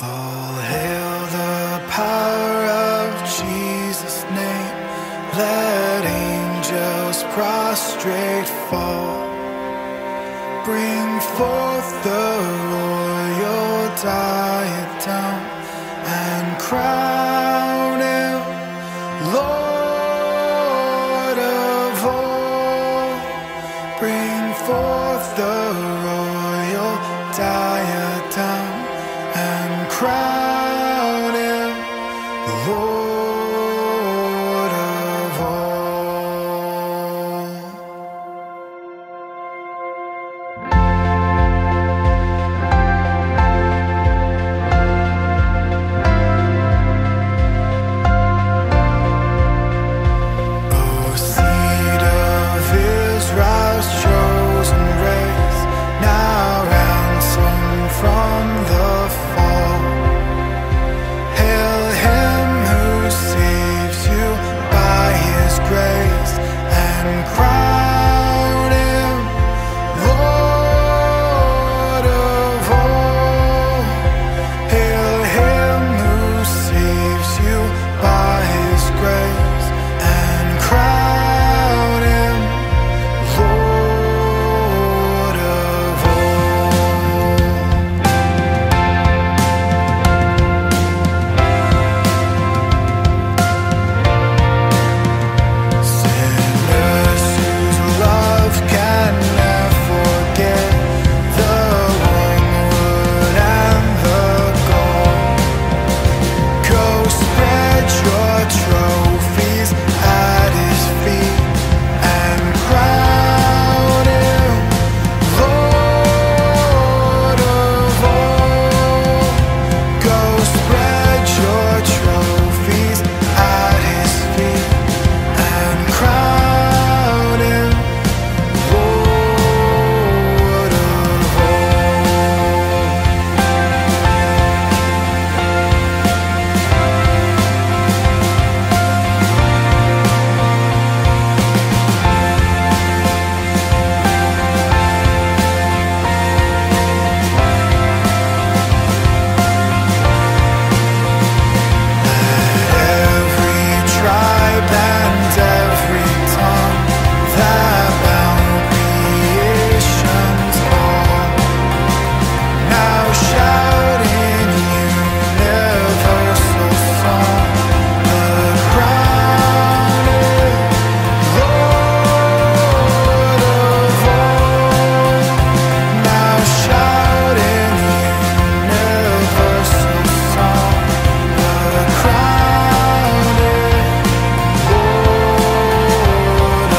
All hail the power of Jesus' name. Let angels prostrate fall. Bring forth the royal diadem and crown him Lord of all. Bring forth the royal diadem and crown him Lord of all. O seed of Israel's chosen race, now ransomed from the fall. Hail him who saves you by his grace and crown him Lord of all. Hail him who saves you by his grace and crown him Lord of all. Sinners whose love can never forget the wormwood and the gall. Go spread your trophies at his feet and crown him Lord of all. Go spread your trophies at his feet and crown him Lord of all. Every tribe and every tongue that bound creation's all, now shout in universal song, the crown is Lord of all. Now shout in universal song, the crown is Lord of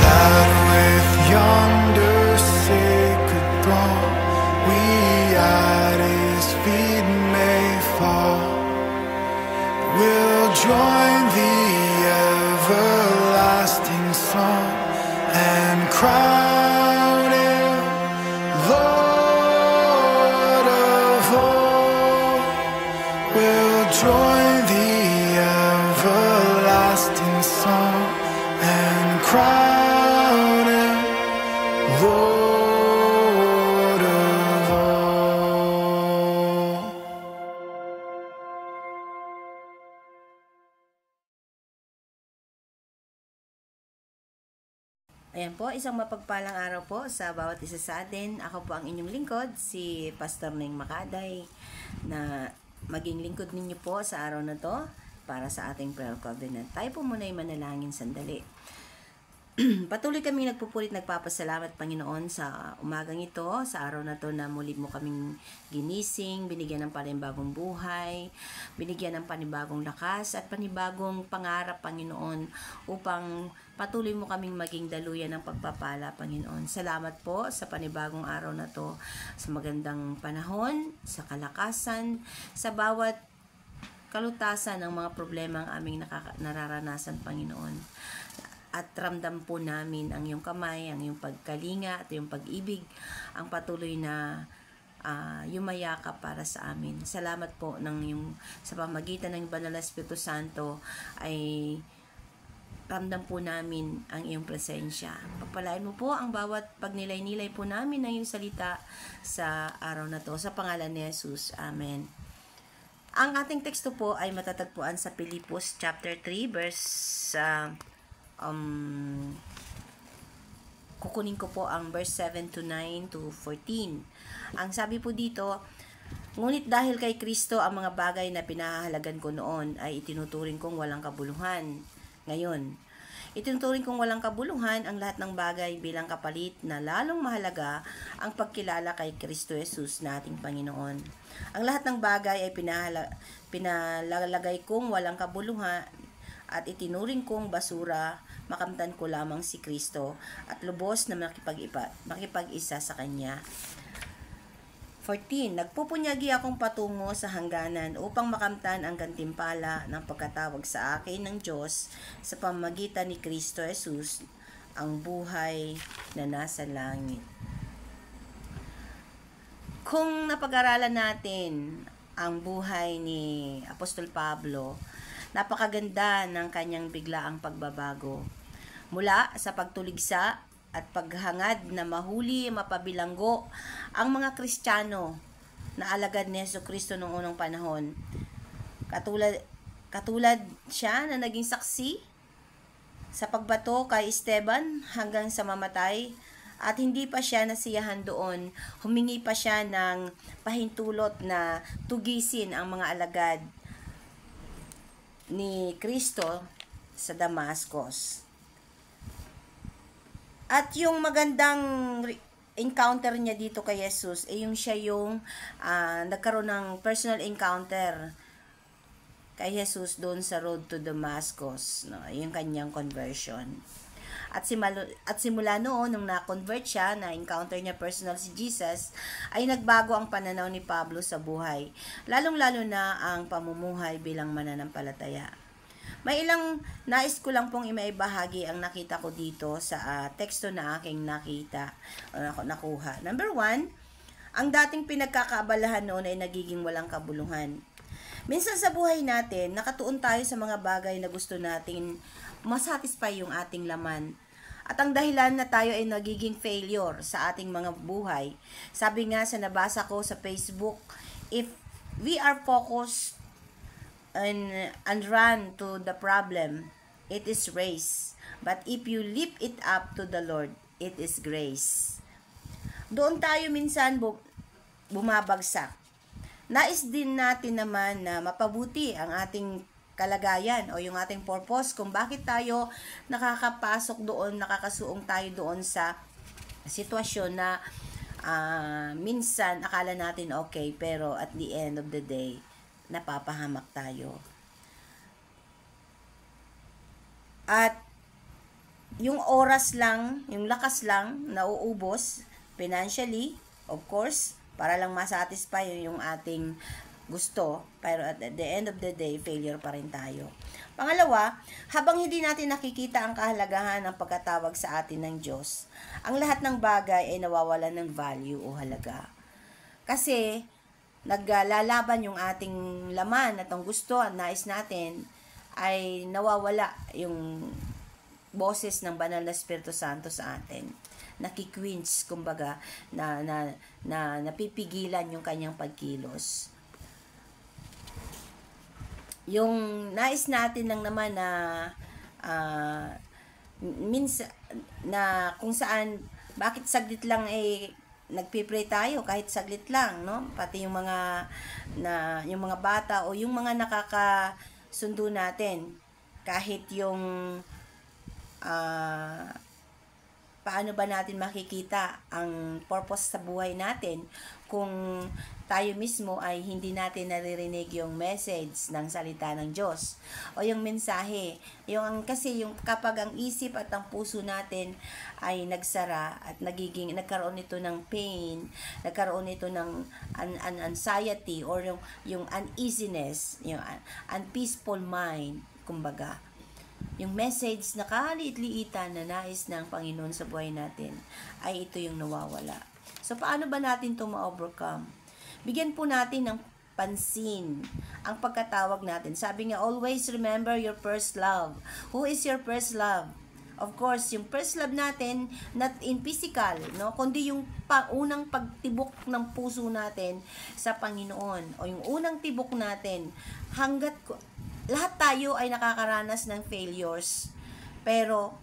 that with yonder sacred throng we at his feet may fall. We'll join the everlasting song and crown him Lord of all. We'll join the everlasting song and crown him Lord of all. Ayan po, isang mapagpalang araw po sa bawat isa sa atin. Ako po ang inyong lingkod, si Pastor Neng Makaday, na maging lingkod ninyo po sa araw na to para sa ating prayer covenant. Tayo po muna ay manalangin sandali. Patuloy kaming nagpupulit, nagpapasalamat Panginoon sa umagang ito, sa araw na to na muli mo kaming ginising, binigyan ng panibagong buhay, binigyan ng panibagong lakas at panibagong pangarap Panginoon upang patuloy mo kaming maging daluyan ng pagpapala Panginoon. Salamat po sa panibagong araw na to, sa magandang panahon, sa kalakasan, sa bawat kalutasan ng mga problema ang aming nararanasan Panginoon. at ramdam po namin ang iyong kamay, ang iyong pagkalinga at iyong pag-ibig, ang patuloy na yumayakap para sa amin. Salamat po sa pamagitan ng Banal na Espiritu Santo ay ramdam po namin ang iyong presensya. Pagpalain mo po ang bawat pagnilay-nilay po namin ng iyong salita sa araw na to. Sa pangalan ni Jesus. Amen. Ang ating teksto po ay matatagpuan sa Pilipos chapter 3 verse kukunin ko po ang verse 7 to 9 to 14. Ang sabi po dito, ngunit dahil kay Kristo ang mga bagay na pinahahalagan ko noon ay itinuturing kong walang kabuluhan. Ngayon, itinuturing kong walang kabuluhan ang lahat ng bagay bilang kapalit na lalong mahalaga ang pagkilala kay Kristo Jesus na ating Panginoon. Ang lahat ng bagay ay pinalalagay kong walang kabuluhan at itinuring kong basura, makamtan ko lamang si Kristo at lubos na makipag-isa sa Kanya. 14. Nagpupunyagi akong patungo sa hangganan upang makamtan ang gantimpala ng pagkatawag sa akin ng Diyos sa pamamagitan ni Kristo Jesus, ang buhay na nasa langit. Kung napag-aralan natin ang buhay ni Apostol Pablo, napakaganda ng kanyang biglaang pagbabago. Mula sa pagtuligsa at paghangad na mahuli, mapabilanggo ang mga Kristiyano na alagad ni Jesucristo noong unang panahon. Katulad siya na naging saksi sa pagbato kay Esteban hanggang sa mamatay, at hindi pa siya nasiyahan doon. Humingi pa siya ng pahintulot na tugisin ang mga alagad ni Kristo sa Damascus. At yung magandang encounter niya dito kay Jesus, siya yung nagkaroon ng personal encounter kay Jesus doon sa road to Damascus, no? Yung kanyang conversion. At simula noon, nung na-convert siya, na-encounter niya personal si Jesus, ay nagbago ang pananaw ni Pablo sa buhay, lalong-lalo na ang pamumuhay bilang mananampalataya. May ilang nais ko lang pong imaibahagi ang nakita ko dito sa teksto na aking nakuha. Number 1, ang dating pinagkakaabalahan noon ay nagiging walang kabuluhan. Minsan sa buhay natin, nakatuon tayo sa mga bagay na gusto natin masatisfy yung ating laman. At ang dahilan na tayo ay nagiging failure sa ating mga buhay. Sabi nga sa nabasa ko sa Facebook, if we are focused and run to the problem, it is race. But if you lift it up to the Lord, it is grace. Doon tayo minsan bumabagsak. Nais din natin naman na mapabuti ang ating kalagayan o yung ating purpose kung bakit tayo nakakapasok doon, nakakasuong tayo doon sa sitwasyon na minsan akala natin okay, pero at the end of the day, napapahamak tayo. At yung oras lang, yung lakas lang, nauubos financially, of course, para lang masatisfy yung ating gusto, pero at the end of the day, failure pa rin tayo. Pangalawa, habang hindi natin nakikita ang kahalagahan ng pagkatawag sa atin ng Diyos, ang lahat ng bagay ay nawawalan ng value o halaga. Kasi, naglalaban yung ating laman at ang gusto at nais natin, ay nawawala yung boses ng Banal na Espiritu Santo sa atin. Nakikwinch, kumbaga, na napipigilan yung kanyang pagkilos. Yung nais natin lang naman na minsan na kung saan, bakit saglit lang nagpipray tayo kahit saglit lang, no? Pati yung mga bata o yung mga nakakasundo natin, kahit yung paano ba natin makikita ang purpose sa buhay natin kung tayo mismo ay hindi natin naririnig yung message ng salita ng Diyos o yung mensahe. Kasi kapag ang isip at ang puso natin ay nagsara at nagkaroon ito ng pain, nagkaroon ito ng anxiety or yung uneasiness, yung unpeaceful mind, kumbaga, yung message na kahaliit-liitan na nais ng Panginoon sa buhay natin, ay ito yung nawawala. So, paano ba natin ito ma-overcome? Bigyan po natin ng pansin ang pagkatawag natin. Sabi nga, always remember your first love. Who is your first love? Of course, yung first love natin, not in physical, no? Kundi yung unang pagtibok ng puso natin sa Panginoon. O yung unang tibok natin, lahat tayo ay nakakaranas ng failures. Pero,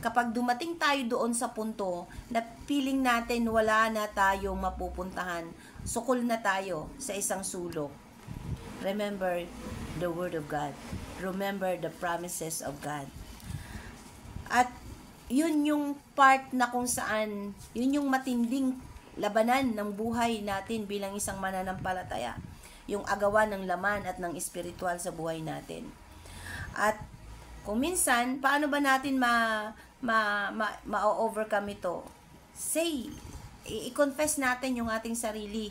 kapag dumating tayo doon sa punto na feeling natin wala na tayong mapupuntahan, sukol na tayo sa isang sulok. Remember the Word of God. Remember the promises of God. At yun yung part na kung saan, yun yung matinding labanan ng buhay natin bilang isang mananampalataya. Yung agawan ng laman at ng espiritual sa buhay natin. At kung minsan, paano ba natin ma-overcome ito? I-confess natin yung ating sarili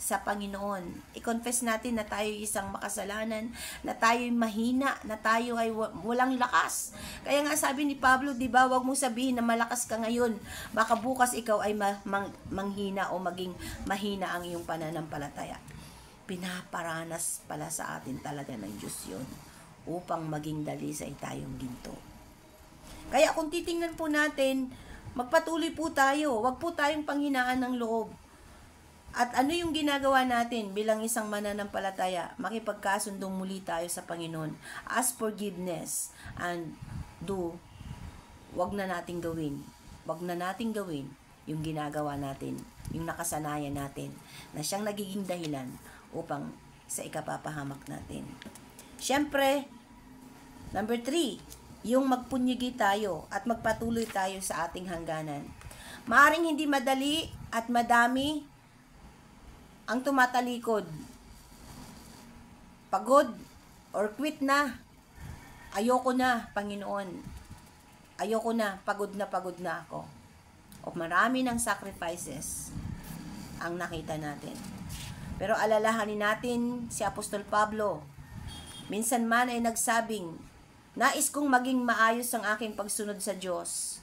sa Panginoon. I-confess natin na tayo isang makasalanan, na tayo ay mahina, na tayo ay walang lakas. Kaya nga sabi ni Pablo, di ba, wag mong sabihin na malakas ka ngayon. Baka bukas ikaw ay manghina o maging mahina ang iyong pananampalataya. Pinaparanas pala sa atin talaga ng Diyos yun upang maging dalisay tayong ginto. Kaya kung titingnan po natin, magpatuloy po tayo. Wag po tayong panghinaan ng loob. At ano yung ginagawa natin bilang isang mananampalataya? Makipagkasundong muli tayo sa Panginoon. Ask forgiveness and wag na nating gawin. Wag na nating gawin yung ginagawa natin, yung nakasanayan natin, na siyang nagiging dahilan upang sa ikapapahamak natin. Siyempre, number 3, yung magpunyigi tayo at magpatuloy tayo sa ating hangganan. Maaring hindi madali at madami ang tumatalikod. Pagod or quit na. Ayoko na, Panginoon. Ayoko na, pagod na ako. O marami ng sacrifices ang nakita natin. Pero alalahanin natin si Apostol Pablo. Minsan man ay nagsabing, nais kong maging maayos ang aking pagsunod sa Diyos.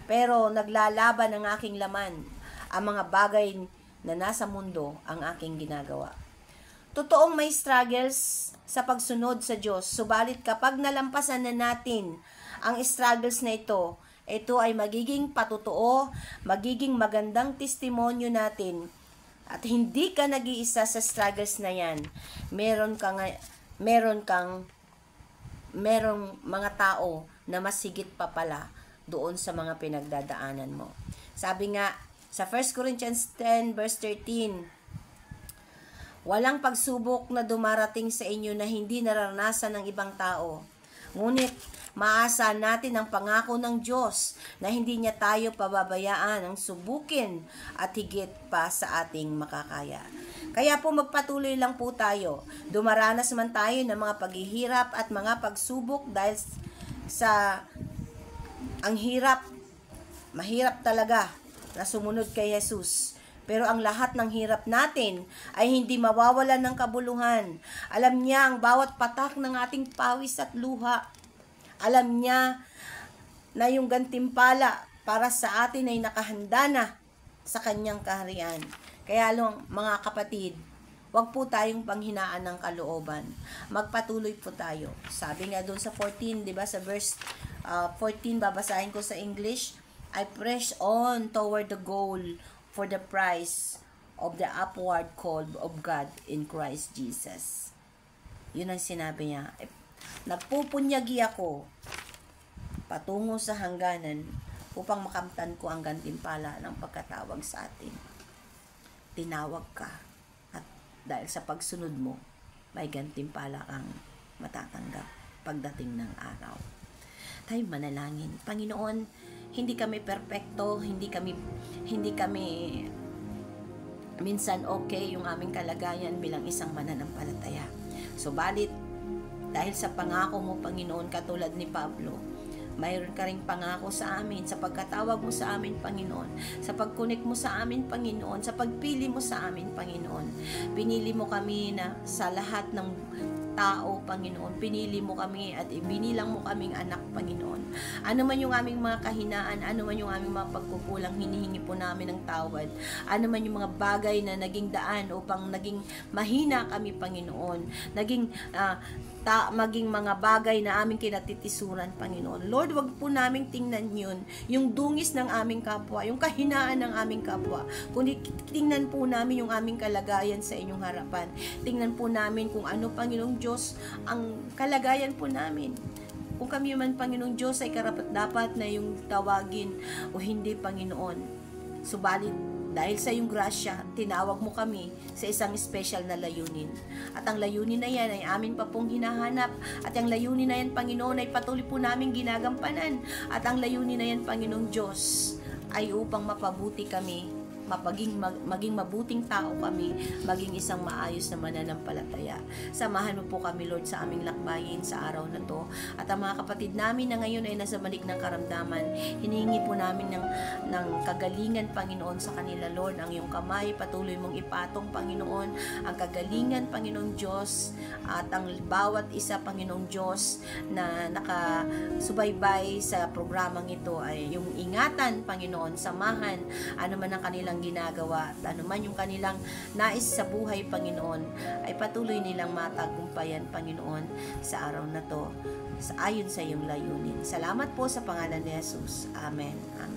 Pero naglalaban ang aking laman, ang mga bagay na nasa mundo ang aking ginagawa. Totoong may struggles sa pagsunod sa Diyos. Subalit kapag nalampasan na natin ang struggles na ito ay magiging patotoo, magiging magandang testimonyo natin. At hindi ka nag-iisa sa struggles na yan. Merong mga tao na mas higit pa pala doon sa mga pinagdadaanan mo. Sabi nga, sa 1 Corinthians 10 verse 13, walang pagsubok na dumarating sa inyo na hindi naranasan ng ibang tao. Ngunit, maasa natin ang pangako ng Diyos na hindi niya tayo pababayaan ang subukin at higit pa sa ating makakaya. Kaya po magpatuloy lang po tayo. Dumaranas man tayo ng mga paghihirap at mga pagsubok dahil sa ang hirap, mahirap talaga na sumunod kay Jesus. Pero ang lahat ng hirap natin ay hindi mawawalan ng kabuluhan. Alam niya ang bawat patak ng ating pawis at luha. Alam niya na yung gantimpala para sa atin ay nakahanda na sa kanyang kaharian. Kaya lang mga kapatid, wag po tayong panghinaan ng kalooban. Magpatuloy po tayo. Sabi nga doon sa 14, 'di ba, sa verse 14, babasahin ko sa English, I press on toward the goal for the prize of the upward call of God in Christ Jesus. Yun ang sinabi niya. Nagpupunyagi ako patungo sa hangganan upang makamtan ko ang gantimpala ng pagkatawag sa atin. Tinawag ka at dahil sa pagsunod mo, may gantimpala kang matatanggap pagdating ng araw. Tayo manalangin. Panginoon, hindi kami perpekto, hindi kami minsan okay yung aming kalagayan bilang isang mananampalataya. Subalit, dahil sa pangako mo, Panginoon, katulad ni Pablo, mayroon ka ring pangako sa amin, sa pagkatawag mo sa amin, Panginoon, sa pag-connect mo sa amin, Panginoon, sa pagpili mo sa amin, Panginoon. Pinili mo kami na sa lahat ng tao, Panginoon. Pinili mo kami at ibinilang mo kaming anak, Panginoon. Ano man yung aming mga kahinaan, ano man yung aming mga pagkukulang, hinihingi po namin ng tawad. Ano man yung mga bagay na naging daan upang naging mahina kami, Panginoon. Maging mga bagay na aming kinatitisuran, Panginoon. Lord, wag po naming tingnan yun, yung dungis ng aming kapwa, yung kahinaan ng aming kapwa. Kundi tingnan po namin yung aming kalagayan sa inyong harapan. Tingnan po namin kung ano, Panginoong Diyos, ang kalagayan po namin. Kung kami man, Panginoong Diyos, ay karapat-dapat na yung tawagin o hindi, Panginoon. Subalit, dahil sa iyong grasya, tinawag mo kami sa isang special na layunin. At ang layunin na yan ay amin pa pong hinahanap. At ang layunin na yan, Panginoon, ay patuloy po namin ginagampanan. At ang layunin na yan, Panginoong Diyos, ay upang mapabuti kami, maging mabuting tao kami, maging isang maayos na mananampalataya. Samahan mo po kami, Lord, sa aming lakbayin sa araw na to. At ang mga kapatid namin na ngayon ay nasa balik ng karamdaman, hinihingi po namin ng kagalingan, Panginoon, sa kanila, Lord. Ang iyong kamay, patuloy mong ipatong, Panginoon, ang kagalingan, Panginoong Diyos, at ang bawat isa, Panginoong Diyos, na nakasubaybay sa programang ito ay yung ingatan, Panginoon, samahan, ano man ang kanilang ginagawa at ano man yung kanilang nais sa buhay, Panginoon, ay patuloy nilang matagumpayan, Panginoon, sa araw na to, ayon sa iyong layunin. Salamat po sa pangalan ni Jesus. Amen. Amen.